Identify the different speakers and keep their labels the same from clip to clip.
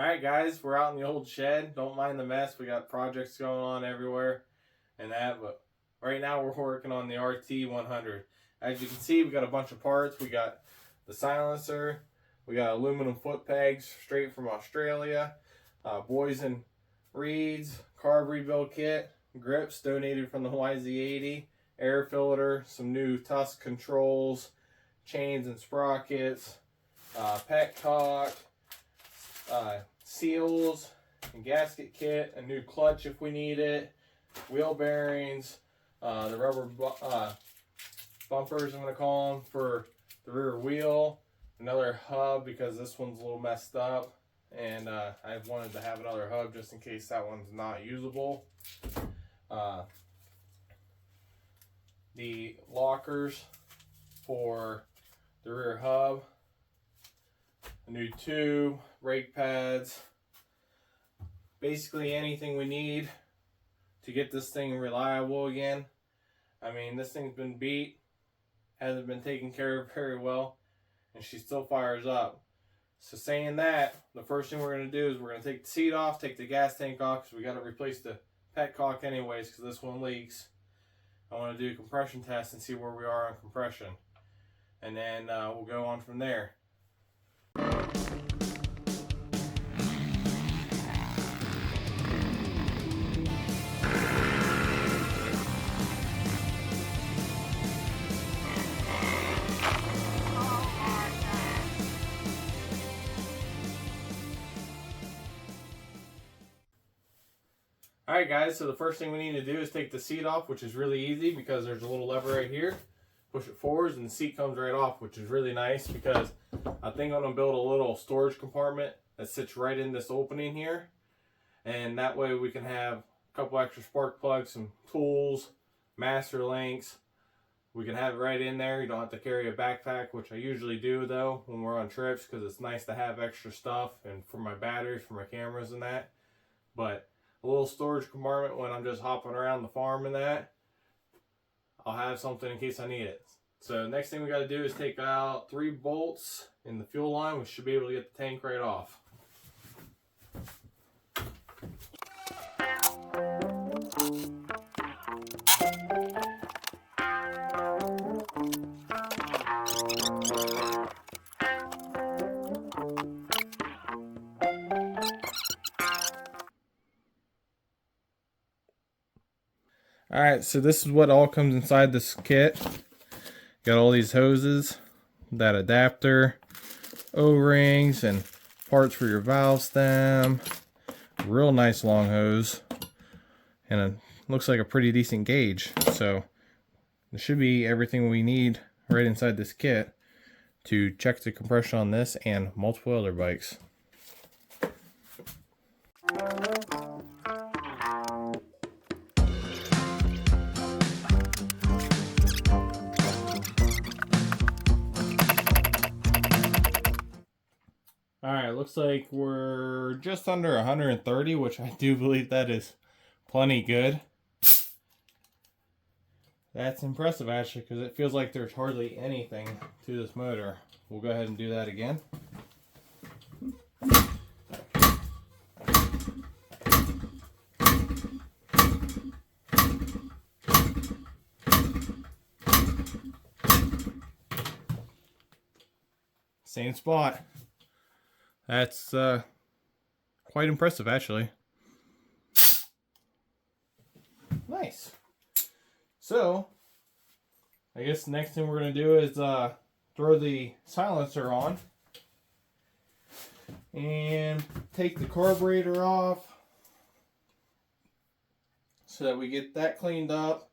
Speaker 1: Alright guys, we're out in the old shed. Don't mind the mess. We got projects going on everywhere and that, but right now we're working on the RT100. As you can see, we got a bunch of parts. We got the silencer, we got aluminum foot pegs straight from Australia, Boys and Reeds, carb rebuild kit, grips donated from the YZ80, air filter, some new Tusk controls, chains and sprockets, petcock, seals and gasket kit, a new clutch if we need it, wheel bearings, the rubber bumpers I'm going to call them for the rear wheel, another hub because this one's a little messed up, and I wanted to have another hub just in case that one's not usable. The lockers for the rear hub, a new tube, brake pads, basically anything we need to get this thing reliable again. I mean, this thing's been beat, hasn't been taken care of very well, and she still fires up. So saying that, the first thing we're going to do is we're going to take the seat off, take the gas tank off, because we got to replace the petcock anyways because this one leaks. I want to do a compression test and see where we are on compression, and then we'll go on from there. Alright guys, so the first thing we need to do is take the seat off, which is really easy because there's a little lever right here. Push it forwards and the seat comes right off, which is really nice because I think I'm going to build a little storage compartment that sits right in this opening here. And that way we can have a couple extra spark plugs, some tools, master links. We can have it right in there. You don't have to carry a backpack, which I usually do though when we're on trips because it's nice to have extra stuff and for my batteries, for my cameras and that. But a little storage compartment when I'm just hopping around the farm and that, I'll have something in case I need it. So next thing we got to do is take out 3 bolts in the fuel line. We should be able to get the tank right off. Alright, so this is what all comes inside this kit. Got all these hoses, that adapter, O-rings, and parts for your valve stem. Real nice long hose. And it looks like a pretty decent gauge. So there should be everything we need right inside this kit to check the compression on this and multiple other bikes. Alright, looks like we're just under 130, which I do believe that is plenty good. That's impressive actually, because it feels like there's hardly anything to this motor. We'll go ahead and do that again. Same spot. That's quite impressive actually. Nice. So, I guess the next thing we're going to do is throw the silencer on and take the carburetor off so that we get that cleaned up.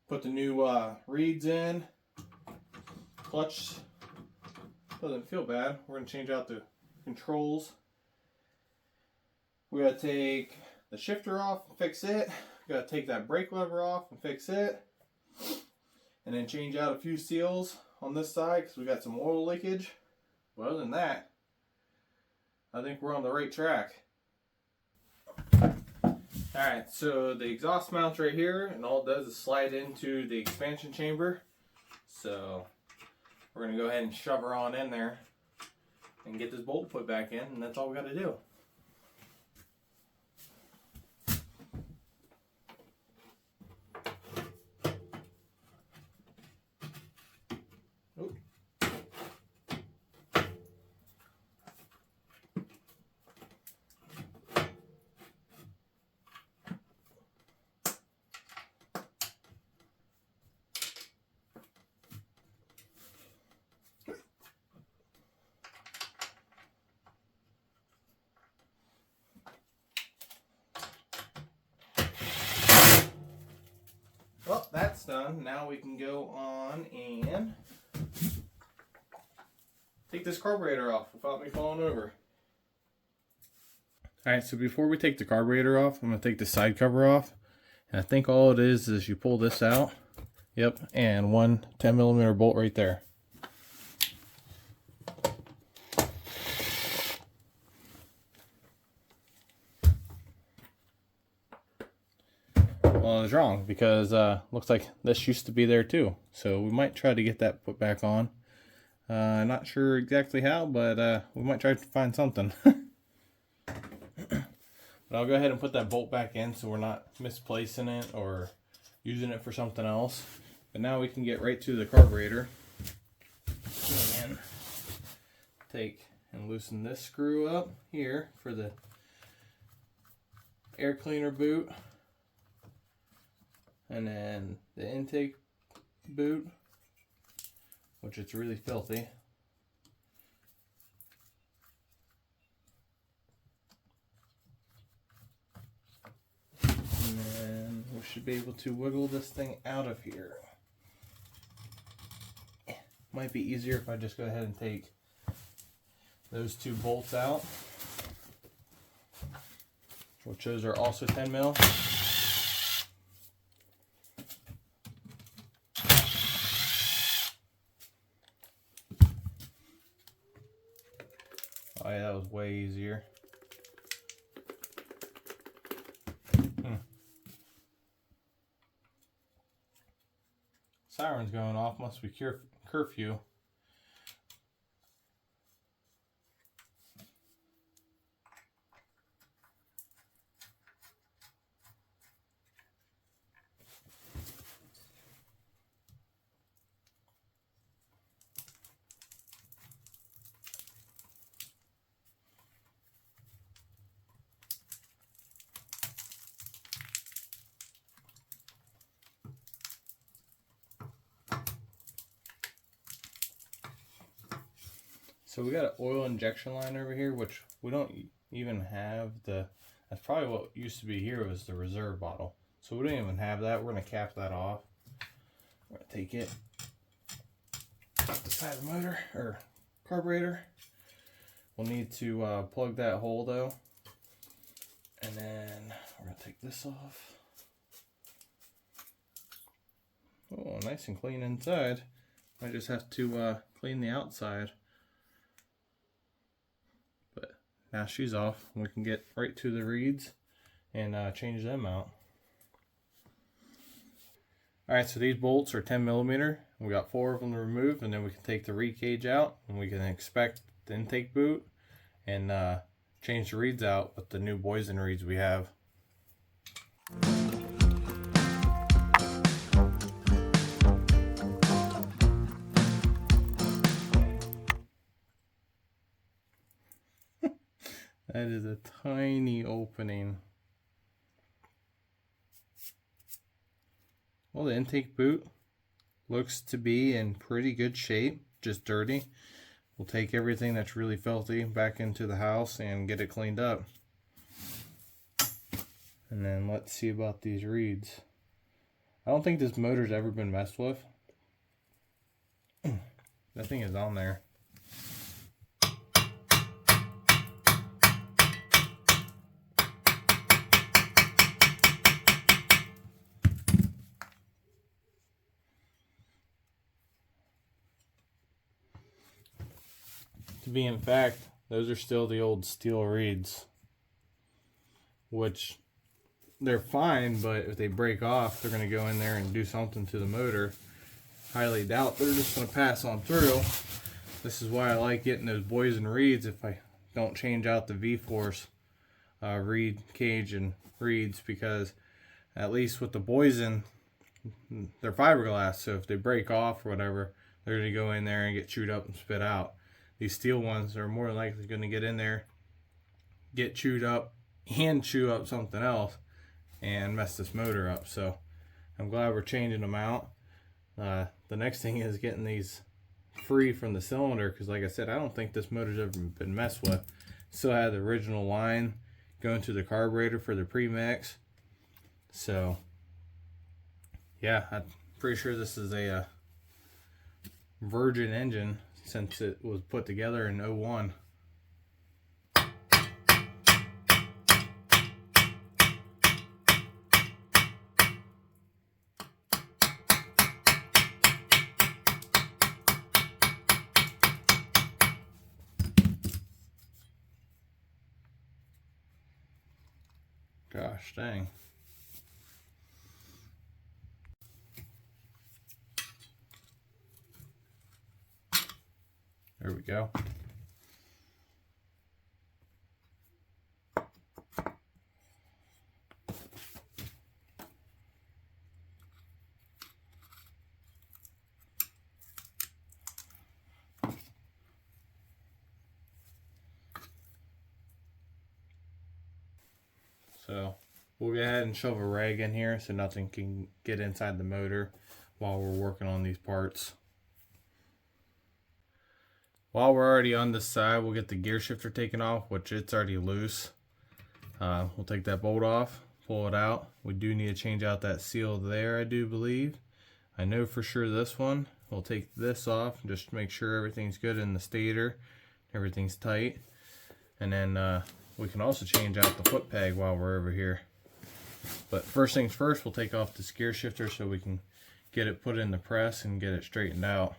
Speaker 1: Put the new reeds in. Clutch doesn't feel bad. We're going to change out the controls. We got to take the shifter off and fix it. We got to take that brake lever off and fix it. And then change out a few seals on this side because we got some oil leakage. But other than that, I think we're on the right track. Alright, so the exhaust mount's right here, and all it does is slide into the expansion chamber. So we're going to go ahead and shove her on in there. and get this bolt put back in, and that's all we got to do. Well, that's done. Now we can go on and take this carburetor off without me falling over. Alright, so before we take the carburetor off, I'm going to take the side cover off. And I think all it is you pull this out. Yep, and one 10mm bolt right there. Well, I was wrong, because looks like this used to be there too. So we might try to get that put back on. Not sure exactly how, but we might try to find something. But I'll go ahead and put that bolt back in so we're not misplacing it or using it for something else. But now we can get right to the carburetor and take and loosen this screw up here for the air cleaner boot, and then the intake boot, which is really filthy. And then we should be able to wiggle this thing out of here. Might be easier if I just go ahead and take those two bolts out, which those are also 10mm. Oh yeah, that was way easier. Siren's going off, must be curfew. So we got an oil injection line over here, which we don't even have that's probably what used to be here was the reserve bottle. So we don't even have that. We're going to cap that off. We're going to take it off the side of the motor, or carburetor. We'll need to plug that hole though. And then we're going to take this off. Oh, nice and clean inside. I just have to clean the outside. Now she's off, and we can get right to the reeds and change them out. Alright, so these bolts are 10mm. We got 4 of them to remove, and then we can take the reed cage out, and we can inspect the intake boot and change the reeds out with the new Boysen reeds we have. That is a tiny opening. Well, the intake boot looks to be in pretty good shape, just dirty. We'll take everything that's really filthy back into the house and get it cleaned up. And then let's see about these reeds. I don't think this motor's ever been messed with. That thing is on there. To be in fact, those are still the old steel reeds, which they're fine, but if they break off, they're going to go in there and do something to the motor. Highly doubt they're just going to pass on through. This is why I like getting those Boyesen reeds if I don't change out the V-Force reed cage and reeds, because at least with the Boyesen, they're fiberglass, so if they break off or whatever, they're going to go in there and get chewed up and spit out. These steel ones are more likely going to get in there, get chewed up, and chew up something else and mess this motor up. So I'm glad we're changing them out. The next thing is getting these free from the cylinder, because like I said, I don't think this motor's ever been messed with. Still had the original line going to the carburetor for the premix. So yeah, I'm pretty sure this is a virgin engine since it was put together in 01. Gosh dang. There we go. So we'll go ahead and shove a rag in here so nothing can get inside the motor while we're working on these parts. While we're already on this side, we'll get the gear shifter taken off, which it's already loose. We'll take that bolt off, pull it out. We do need to change out that seal there, I do believe. I know for sure this one. We'll take this off just to make sure everything's good in the stator, everything's tight. And then we can also change out the foot peg while we're over here. But first things first, we'll take off this gear shifter so we can get it put in the press and get it straightened out.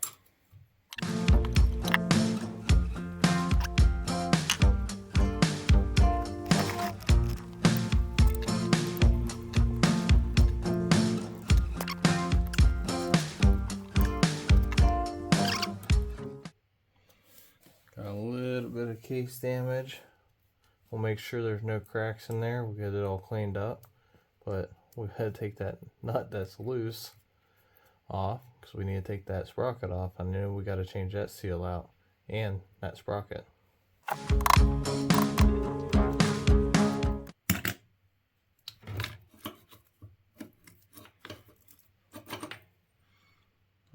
Speaker 1: Got a little bit of case damage. We'll make sure there's no cracks in there. We'll get it all cleaned up. But we've had to take that nut that's loose off because we need to take that sprocket off. I know we got to change that seal out and that sprocket. Oh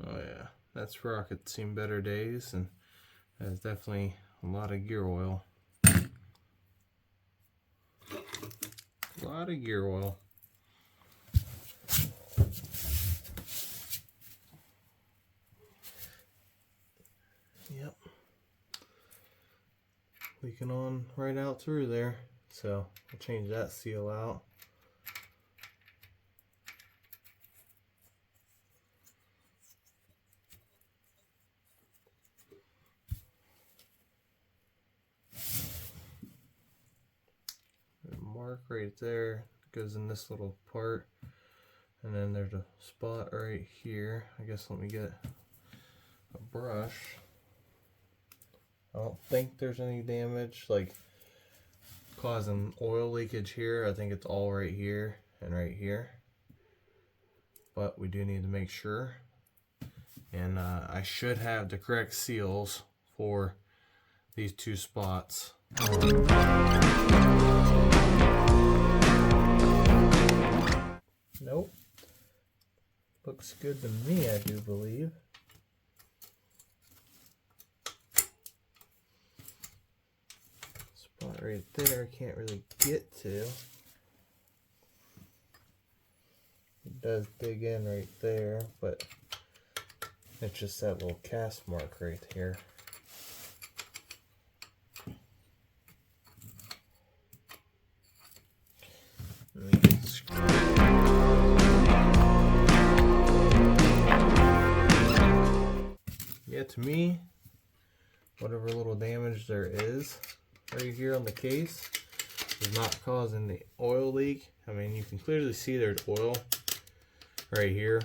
Speaker 1: yeah, that sprocket's seen better days, and there's definitely a lot of gear oil. A lot of gear oil. Yep. Leaking on right out through there. So we'll change that seal out. Mark right there goes in this little part, and then there's a spot right here. I guess let me get a brush. I don't think there's any damage like causing oil leakage here. I think it's all right here and right here, but we do need to make sure. And I should have the correct seals for these two spots. Nope. Looks good to me, I do believe. Spot right there, I can't really get to. It does dig in right there, but it's just that little cast mark right here. Let me get the screw. Yeah, to me, whatever little damage there is right here on the case is not causing the oil leak. I mean, you can clearly see there's oil right here.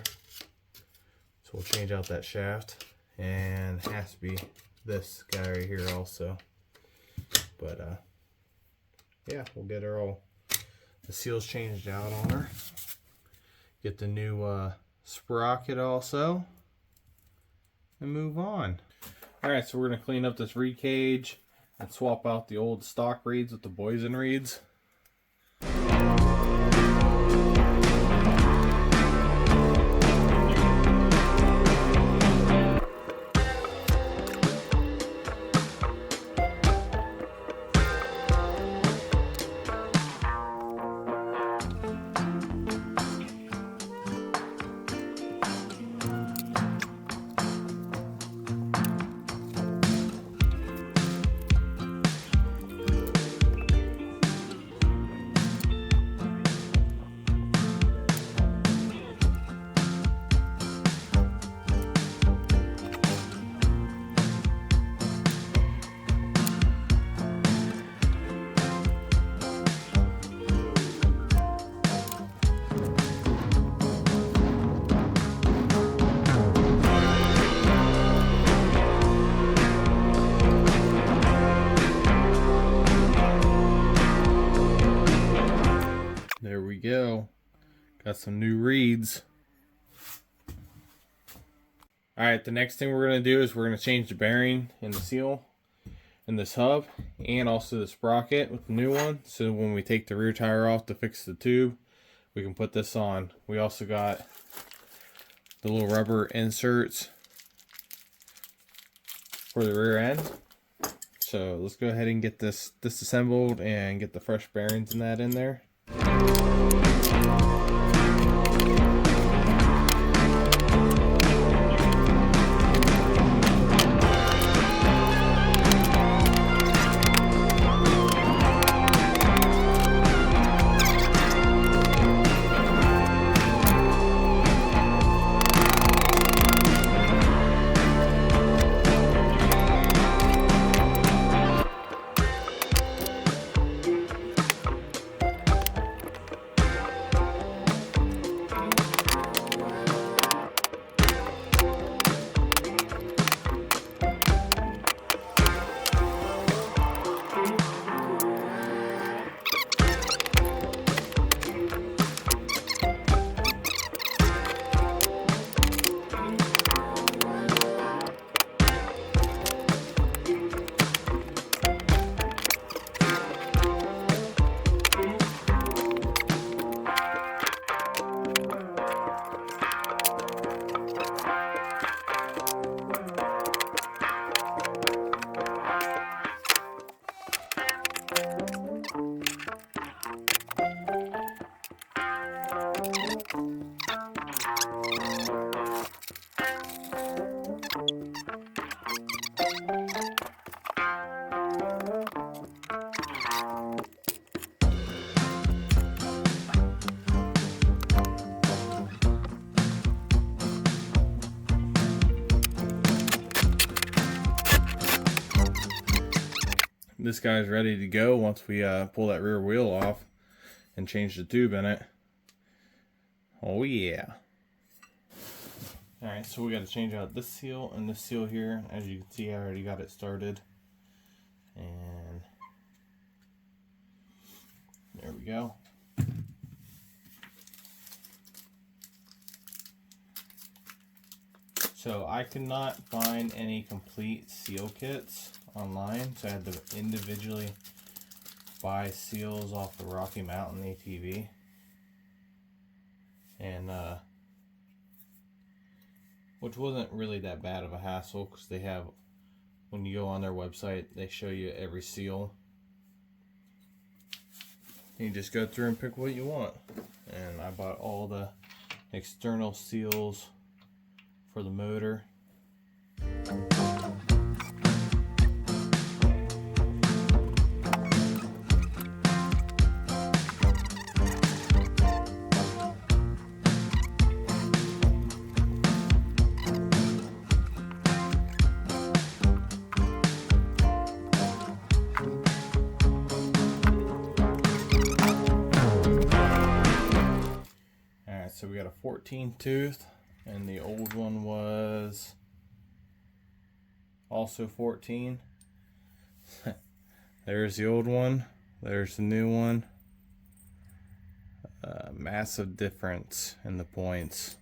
Speaker 1: So we'll change out that shaft, and it has to be this guy right here also. But yeah, we'll get her all the seals changed out on her. Get the new sprocket also, and move on. Alright, so we're going to clean up this reed cage and swap out the old stock reeds with the Boysen reeds. There we go. Got some new reeds. Alright, the next thing we're going to do is we're going to change the bearing in the seal in this hub, and also the sprocket with the new one. So when we take the rear tire off to fix the tube, we can put this on. We also got the little rubber inserts for the rear end. So let's go ahead and get this disassembled and get the fresh bearings and that in there. This guy's ready to go once we pull that rear wheel off and change the tube in it. Oh yeah. Alright, so we got to change out this seal and this seal here. As you can see, I already got it started. And there we go. So I could not find any complete seal kits online, so I had to individually buy seals off the Rocky Mountain ATV. And which wasn't really that bad of a hassle, because they have, when you go on their website, they show you every seal. You just go through and pick what you want. And I bought all the external seals for the motor. So we got a 14 tooth, and the old one was also 14. There's the old one. There's the new one. Massive difference in the points.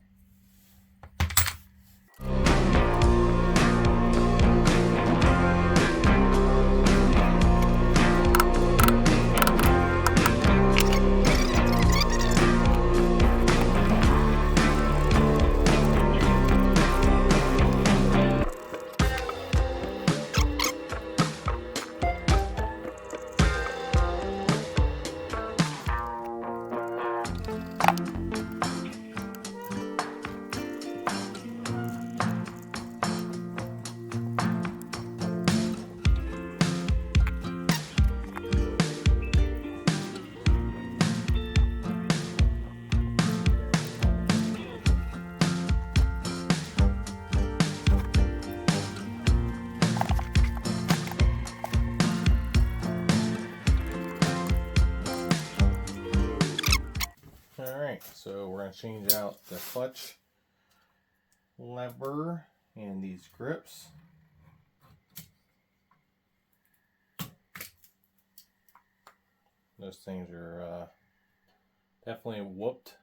Speaker 1: Alright, so we're going to change out the clutch lever and these grips. Those things are definitely whooped.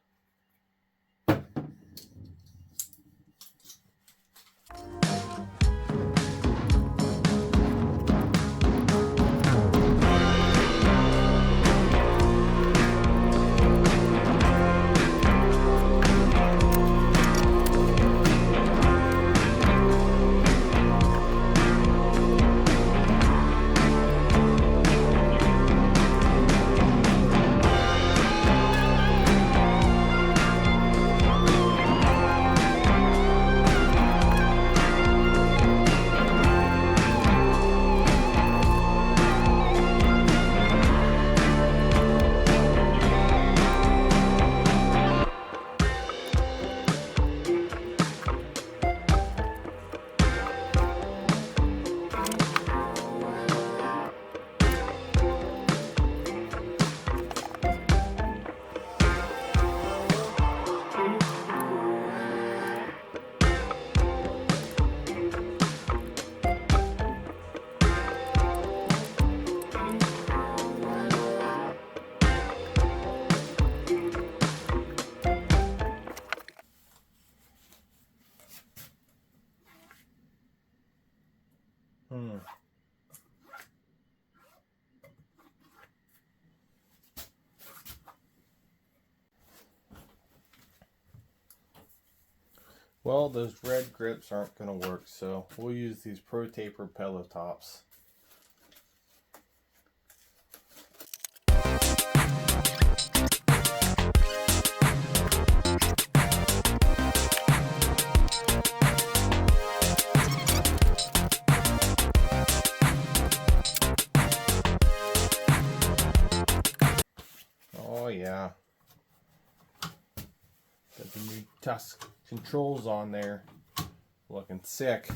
Speaker 1: Well, those red grips aren't going to work, so we'll use these Pro Taper pillow tops. Oh yeah. Got the new Tusk controls on there, looking sick.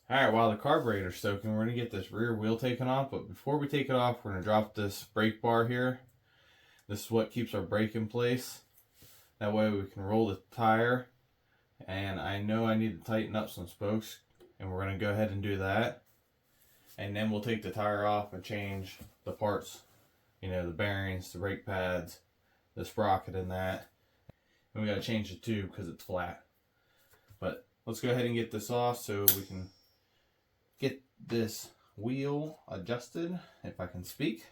Speaker 1: Alright, while the carburetor's soaking, we're going to get this rear wheel taken off, but before we take it off, we're going to drop this brake bar here. This is what keeps our brake in place. That way we can roll the tire. And I know I need to tighten up some spokes, and we're going to go ahead and do that. And then we'll take the tire off and change the parts, you know, the bearings, the brake pads, the sprocket and that. And we got to change the tube because it's flat. But let's go ahead and get this off so we can get this wheel adjusted, if I can speak.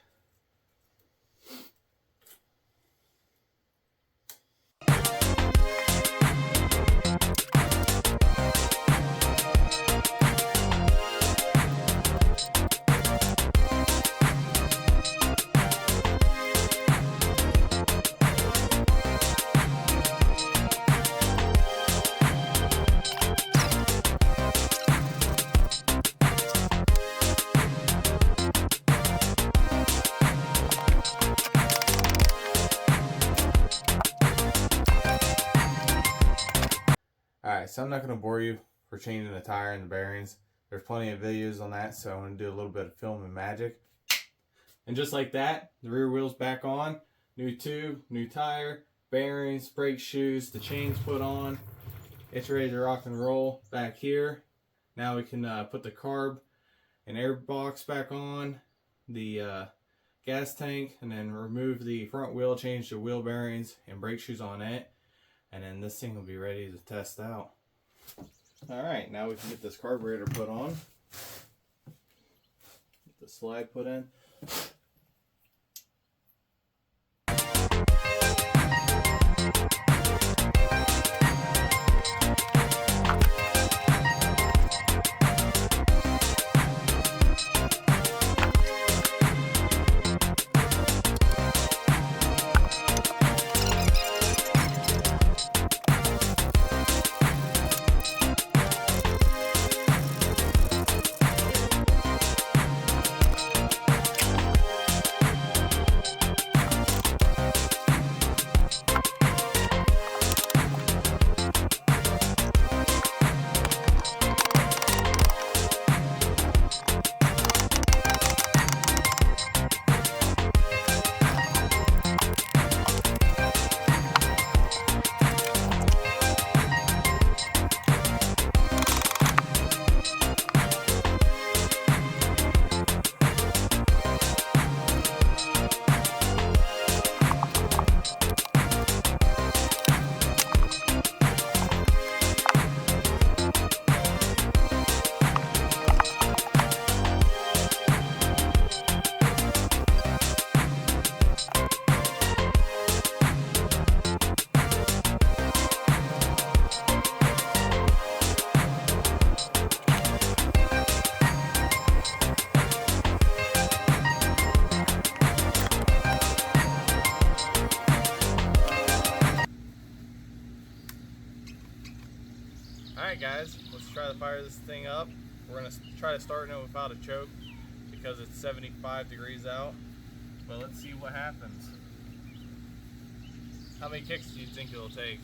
Speaker 1: Alright, so I'm not going to bore you for changing the tire and the bearings. There's plenty of videos on that, so I'm going to do a little bit of filming magic. And just like that, the rear wheel's back on. New tube, new tire, bearings, brake shoes, the chain's put on. It's ready to rock and roll back here. Now we can put the carb and air box back on, the gas tank, and then remove the front wheel, change the wheel bearings and brake shoes on it. And then this thing will be ready to test out. Alright, now we can get this carburetor put on. Get the slide put in. Alright guys, let's try to fire this thing up. We're going to try to start it without a choke because it's 75 degrees out. But let's see what happens. How many kicks do you think it'll take?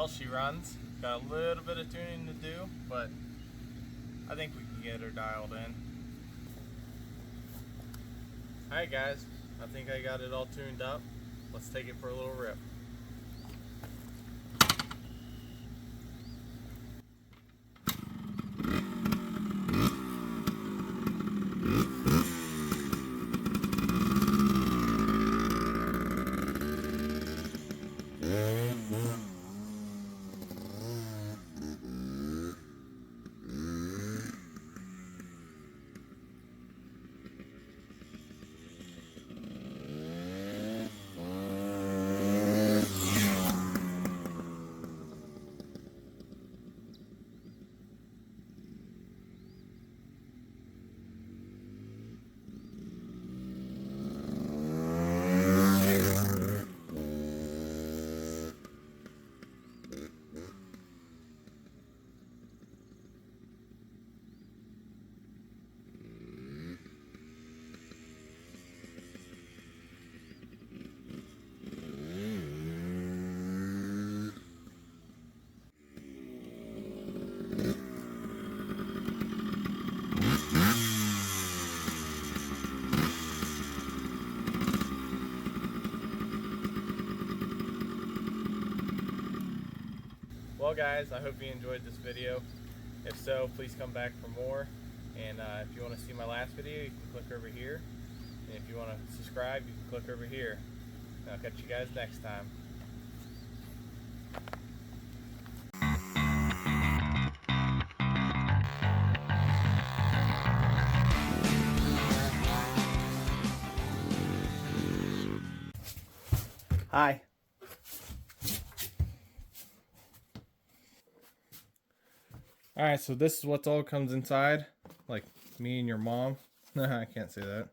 Speaker 1: well. She runs. Got a little bit of tuning to do, but I think we can get her dialed in. Alright guys, I think I got it all tuned up. Let's take it for a little rip. Well guys, I hope you enjoyed this video. If so, please come back for more. And if you want to see my last video, you can click over here. And if you want to subscribe, you can click over here. And I'll catch you guys next time. Hi. Alright, so this is what all comes inside. Like me and your mom. I can't say that.